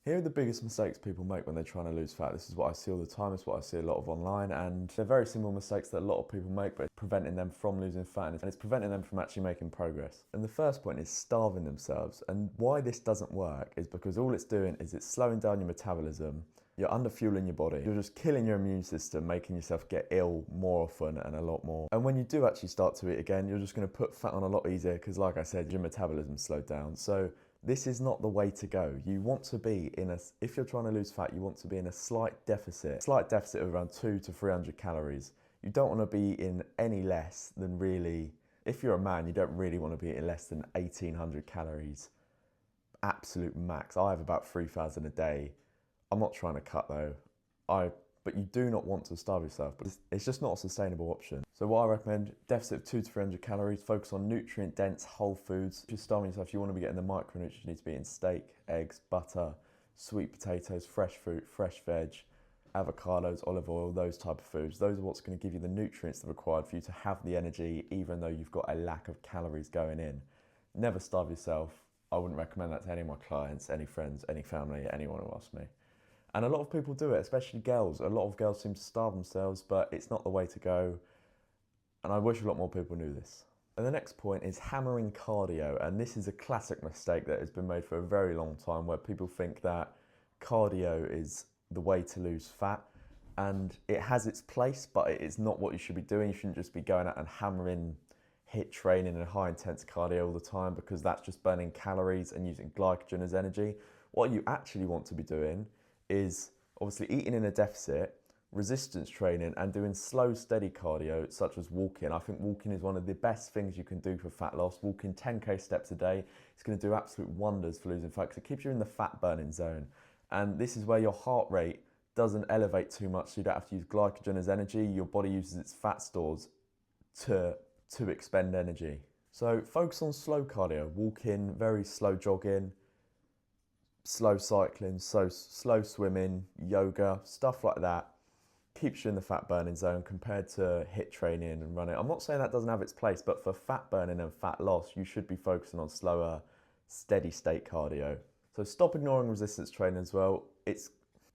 Here are the biggest mistakes people make when they're trying to lose fat. This is what I see all the time, it's what I see a lot of online, and they're very similar mistakes that a lot of people make, but it's preventing them from losing fat, and it's preventing them from actually making progress. And the first point is starving themselves. And why this doesn't work is because all it's doing is it's slowing down your metabolism, you're under-fueling your body, you're just killing your immune system, making yourself get ill more often and a lot more. And when you do actually start to eat again, you're just going to put fat on a lot easier because, like I said, your metabolism slowed down. So this is not the way to go. You want to be if you're trying to lose fat, you want to be in a slight deficit of around 200 to 300 calories. You don't want to be in any less than really, if you're a man, you don't really want to be in less than 1800 calories. Absolute max. I have about 3000 a day. I'm not trying to cut though. But you do not want to starve yourself, but it's just not a sustainable option. So what I recommend, deficit of 200 to 300 calories, focus on nutrient dense whole foods. If you're starving yourself, you want to be getting the micronutrients you need to be in steak, eggs, butter, sweet potatoes, fresh fruit, fresh veg, avocados, olive oil, those type of foods. Those are what's going to give you the nutrients that are required for you to have the energy, even though you've got a lack of calories going in. Never starve yourself. I wouldn't recommend that to any of my clients, any friends, any family, anyone who asks me. And a lot of people do it, especially girls. A lot of girls seem to starve themselves, but it's not the way to go. And I wish a lot more people knew this. And the next point is hammering cardio. And this is a classic mistake that has been made for a very long time, where people think that cardio is the way to lose fat. And it has its place, but it is not what you should be doing. You shouldn't just be going out and hammering HIIT training and high intense cardio all the time, because that's just burning calories and using glycogen as energy. What you actually want to be doing is obviously eating in a deficit, resistance training, and doing slow, steady cardio, such as walking. I think walking is one of the best things you can do for fat loss. Walking 10k steps a day is going to do absolute wonders for losing fat, because it keeps you in the fat burning zone. And this is where your heart rate doesn't elevate too much, so you don't have to use glycogen as energy. Your body uses its fat stores to expend energy. So focus on slow cardio, walking, very slow jogging, slow cycling, so slow swimming, yoga, stuff like that keeps you in the fat burning zone compared to HIIT training and running. I'm not saying that doesn't have its place, but for fat burning and fat loss, you should be focusing on slower, steady state cardio. So stop ignoring resistance training as well.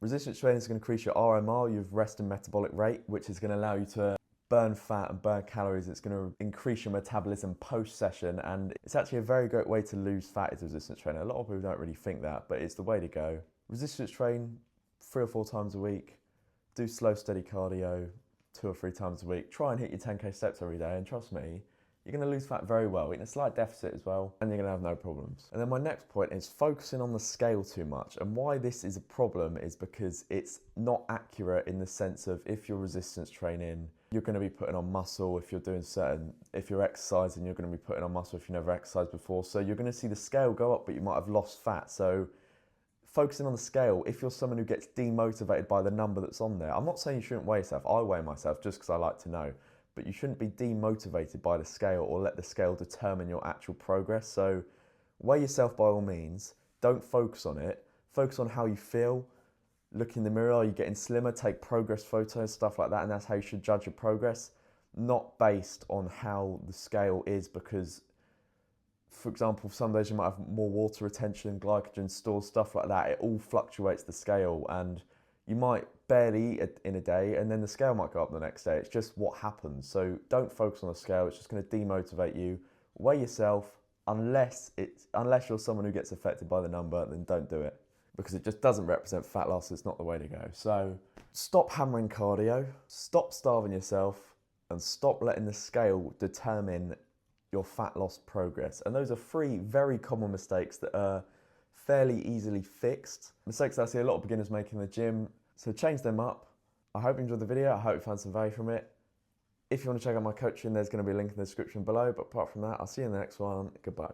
Resistance training is going to increase your RMR, your resting metabolic rate, which is going to allow you to burn fat and burn calories. It's going to increase your metabolism post-session, and it's actually a very great way to lose fat is resistance training. A lot of people don't really think that, but it's the way to go. Resistance train 3 or 4 times a week. Do slow, steady cardio 2 or 3 times a week. Try and hit your 10k steps every day, and trust me, you're going to lose fat very well, in a slight deficit as well, and you're going to have no problems. And then my next point is focusing on the scale too much. And why this is a problem is because it's not accurate in the sense of, if you're resistance training, you're going to be putting on muscle. If you're exercising, you're going to be putting on muscle if you never exercised before. So you're going to see the scale go up, but you might have lost fat. So focusing on the scale, if you're someone who gets demotivated by the number that's on there, I'm not saying you shouldn't weigh yourself. I weigh myself just because I like to know. But you shouldn't be demotivated by the scale or let the scale determine your actual progress. So weigh yourself by all means. Don't focus on it. Focus on how you feel. Look in the mirror. Are you getting slimmer? Take progress photos, stuff like that. And that's how you should judge your progress. Not based on how the scale is, because, for example, some days you might have more water retention, glycogen stores, stuff like that. It all fluctuates the scale, and you might barely eat in a day, and then the scale might go up the next day. It's just what happens. So don't focus on the scale. It's just going to demotivate you. Weigh yourself. Unless you're someone who gets affected by the number, then don't do it, because it just doesn't represent fat loss. It's not the way to go. So stop hammering cardio, stop starving yourself, and stop letting the scale determine your fat loss progress. And those are 3 very common mistakes that are fairly easily fixed. Mistakes that I see a lot of beginners make in the gym. So change them up. I hope you enjoyed the video. I hope you found some value from it. If you want to check out my coaching, there's going to be a link in the description below. But apart from that, I'll see you in the next one. Goodbye.